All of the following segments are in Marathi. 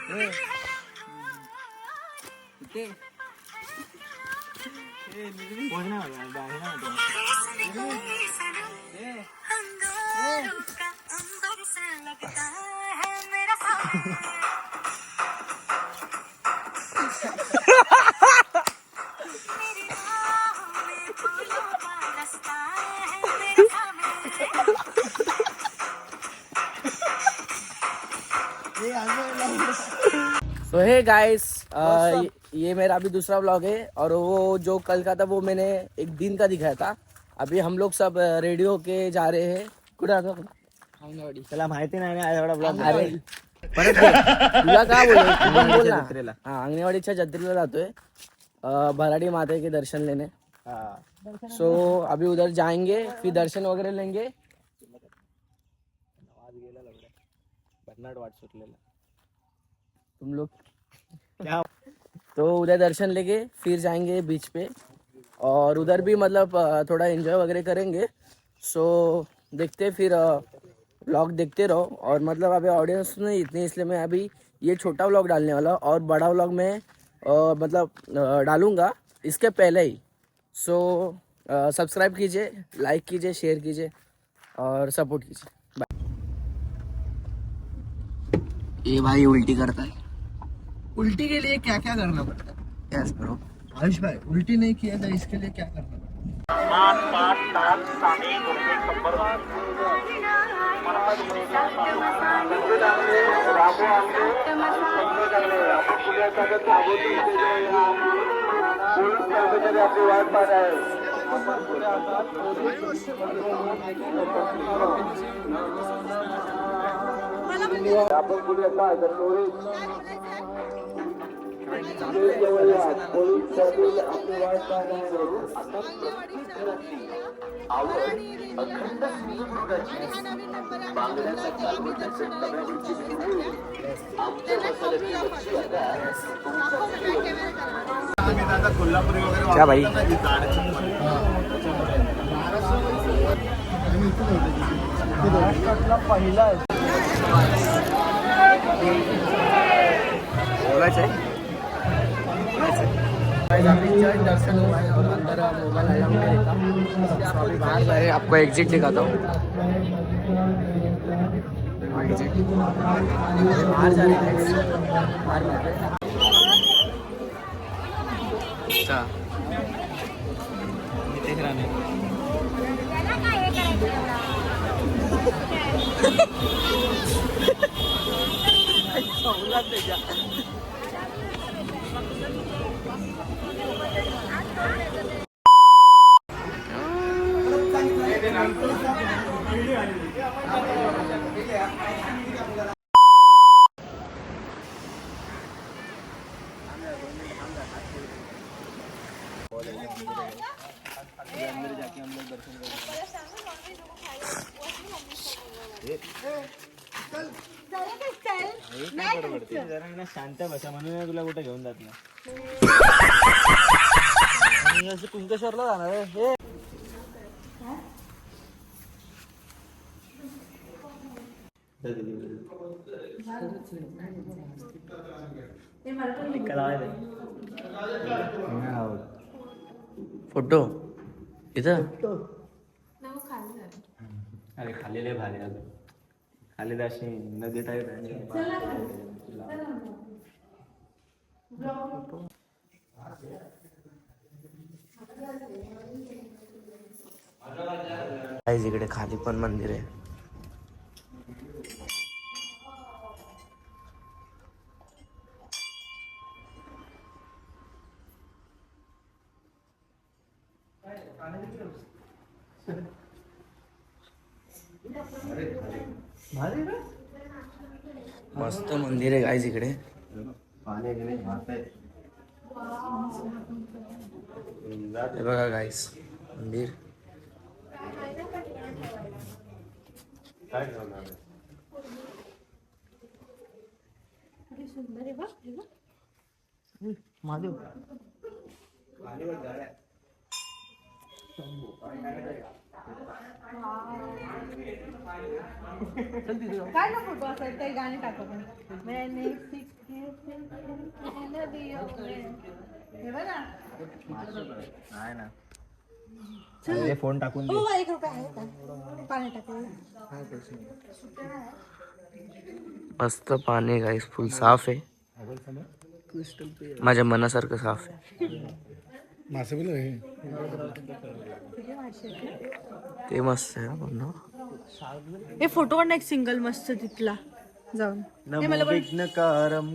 तो हे गाइस, ये मेरा अभी दूसरा व्लॉग है और वो जो कल का था वो मैंने एक दिन का दिखाया था। अभी हम लोग सब रेडी होके जा रहे हैं कुठे आता अंगणवाडी. त्याला माहिती नाही ना एवढा व्लॉग. अरे परत तुला काय बोल जत्रेला. हाँ अंगणवाडीच्या जत्रेला जातोय भराड़ी माता के दर्शन लेने. सो अभी उधर जाएंगे फिर दर्शन वगैरह लेंगे. तुम लोग क्या तो उधर दर्शन लेके फिर जाएंगे बीच पे और उधर भी मतलब थोड़ा एंजॉय वगैरह करेंगे. सो देखते फिर व्लॉग देखते रहो. और मतलब अभी ऑडियंस नहीं इतनी इसलिए मैं अभी ये छोटा व्लॉग डालने वाला और बड़ा व्लॉग मैं मतलब डालूंगा इसके पहले ही. सो सब्सक्राइब कीजिए, लाइक कीजिए, शेयर कीजिए और सपोर्ट कीजिए. ये भाई उल्टी करता है. उल्टी के लिए क्या क्या करना पड़ता है? Yes bro. आयुष भाई उल्टी नहीं किया था इसके लिए क्या करना पड़ता क्या भाई पहिला बोलायचं आहे. दर्शन हुआ है और अंदर मोबाइल अलाउ नहीं रहता. अभी बाहर जा रहे हैं, आपको एग्जिट दिखाता हूँ. एग्जिट बाहर जा रहे हैं. बाहर अच्छा देख रहा नहीं. शांत बसा म्हणून तुला कुठे घेऊन जात नाही. कुंकेश्वरला जाणार आहे हे. फोटो इथं अरे खाली भारी आलं. खाली अशी नदी टाईप आहे. इकडे खाली पण मंदिर आहे. मस्त मंदिर आहे गाईज इकडे. हे बघा गाईज मंदिर. महादेव काय ना फोटो असेल ते गाणे टाकू पण मैंने सीखे नदियों में. हे बघा नाही ना फोन टाकून हो 1 रुपया आहे का पाणी टाकून मस्त पाणी गाईस फुल साफ आहे माझ्या मनासारखं साफ आहे ते मस्त आहे पूर्ण हे फोटो पण एक सिंगल मस्त तिथला जाऊन हे मला पण विघ्नकारम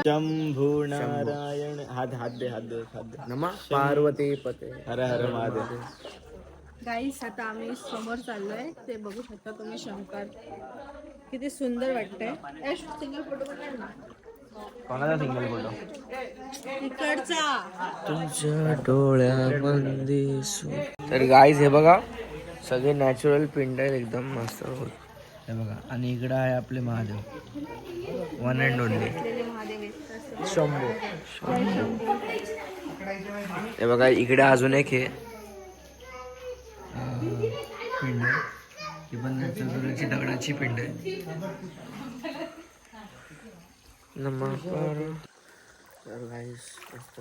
शंभू नारायण हात दे नमा पार्वती पते हर हर महादेव. गाईस आता आम्ही समोर चाललोय ते बघू शकता तुम्ही शंकर किती सुंदर वाटतंय सिंगल फोटो पण नाही ना कोणाचा सिंगल फोटो? इकडचा तुझ्या डोळ्यामध्ये तर गाईज हे बघा सगळे नॅचरल पिंड आहेत एकदम मस्त हे बघा आणि इकडं आहे आपले Mahadev one and only Mahadev आहेत शंभू हे बघा इकडे अजून एक हे पिंड आहे ही पण नॅचरलची दगडाची पिंड आहे नमस्कार तर गाईस मस्त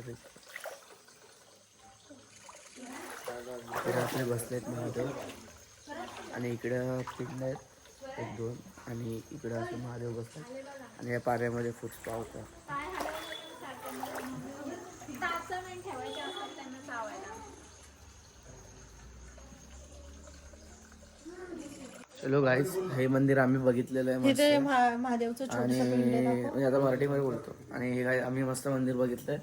आपले बसलेत महादेव आणि इकडं पिंड आहेत 1-2 आणि इकडं असं महादेव बसतात आणि या पाऱ्यामध्ये फुट पावतात चलो गाईस हे मंदिर आम्ही बघितलेलं आहे मस्त तिथे महादेवचं आणि छोटंसं पिंड आहे. म्हणजे आता मराठीमध्ये बोलतो आणि हे काय आम्ही मस्त मंदिर बघितलंय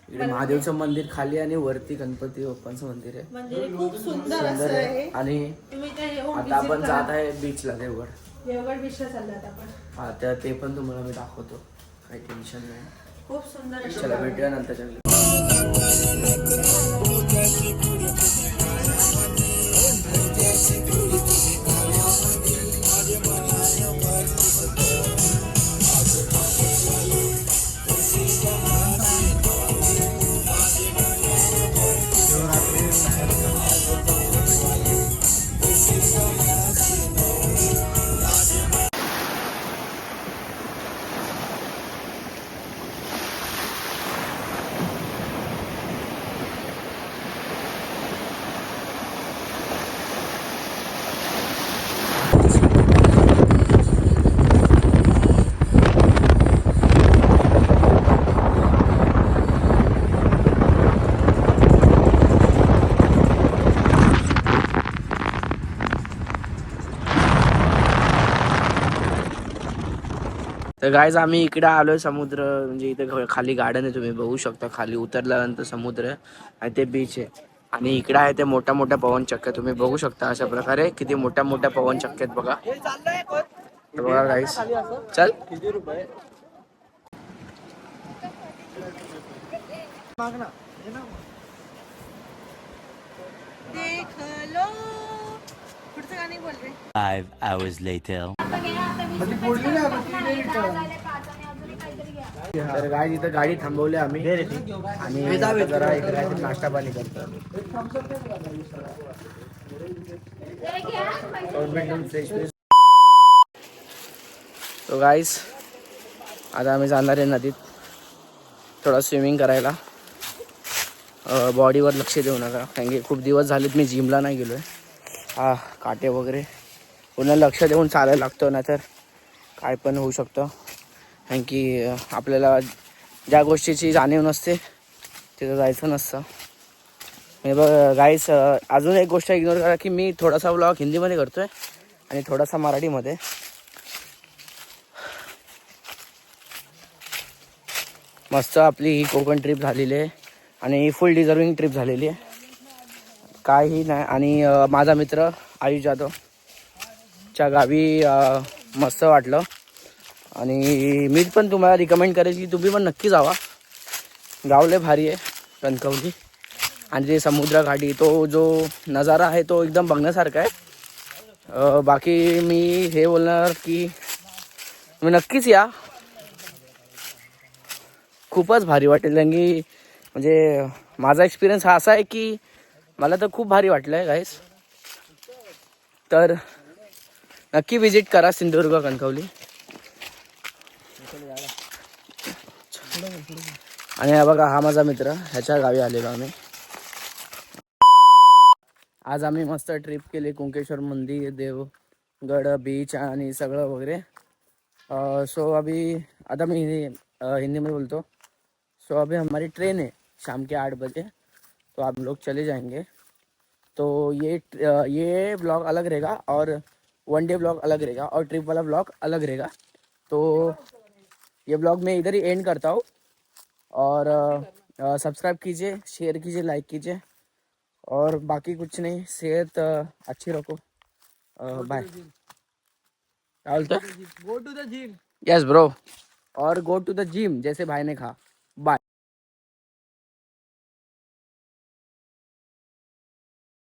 इकडे महादेवचं मंदिर खाली आणि वरती गणपती बाप्पांचं मंदिर आहे मंदिर खूप सुंदर सुंदर असं आहे आहे आणि तुम्ही ते येऊन आता आपण visit जात करा. आहे बीचला देवगड देवगड बीचला चाललात आपण हा तर ते पण तुम्हाला मी दाखवतो काही टेन्शन नाही खूप सुंदर असं चला भेटूया नंतरच्या तर गाईज आम्ही इकडे आलोय समुद्र म्हणजे इथे खाली गार्डन आहे तुम्ही बघू शकता खाली उतरल्यानंतर समुद्र आहे आणि ते बीच आहे आणि इकडे आहे ते मोठ्या मोठ्या पवन चक्क्या तुम्ही बघू शकता अशा प्रकारे किती मोठ्या मोठ्या पवन चक्क्या आहेत बघा तर बघा गाईज चल देख लो पुढचं गाणं बोल रे 5 hours later. तर गाईज इथं गाडी थांबवली आम्ही आणि आता जरा इकडे काहीतरी नाश्ता पाणी करतो तो गाईज आता आम्ही जाणार आहे नदीत थोडा स्विमिंग करायला बॉडीवर लक्ष देऊ नका कारण की खूप दिवस झालेत मी जिमला नाही गेलो आहे काटे वगैरे पुन्हा लक्ष देऊन चालायला लागतो ना तर काय पण होऊ शकतं कारण की आपल्याला ज्या गोष्टीची जाणीव नसते तिथं जायचं नसतं हे बघ गाईस अजून एक गोष्ट इग्नोर करा की मी थोडासा व्लॉग हिंदीमध्ये करतो आहे आणि थोडासा मराठीमध्ये मस्त आपली ही कोकण ट्रिप झालेली आहे आणि ही फुल डिझर्विंग ट्रिप झालेली आहे काही नाही आणि माझा मित्र आयुष जाधवच्या गावी मस्त वाटलं आणि मी पण तुम्हाला रिकमेंड करेल की तुम्ही पण नक्की जावा गाव लय भारी आहे कणकवली आणि ते समुद्रकाठी तो जो नजारा आहे तो एकदम बघण्यासारखा आहे बाकी मी हे बोलणार की तुम्ही नक्कीच या खूपच भारी वाटेल कारण की म्हणजे माझा एक्सपिरियन्स हा असा आहे की मला तर खूप भारी वाटलं आहे गाईस तर नक्की विजिट करा सिंधुदुर्ग कणकवली. आणि हा बघा, हा माझा मित्र, ह्याच्या गावी आलेलो आम्ही. आज आम्ही मस्त ट्रिप केली, कुंकेश्वर मंदिर, देवगड बीच आणि सगळं वगैरे. सो अभी आता मैं हिंदी में बोलता हूँ. सो अभी हमारी ट्रेन है शाम के 8 बजे, तो आप लोग चले जाएंगे. तो ये व्लॉग अलग रहेगा और वन डे व्लॉग अलग रहेगा और ट्रिप वाला व्लॉग अलग रहेगा. तो ये व्लॉग मैं इधर ही एंड करता हूँ. और सब्सक्राइब कीजिए, शेयर कीजिए, लाइक कीजिए और बाकी कुछ नहीं. सेहत अच्छी रखो. बाय. क्या बोलते? Go to the gym. Yes bro. और गो टू द जिम जैसे भाई ने कहा. बाय.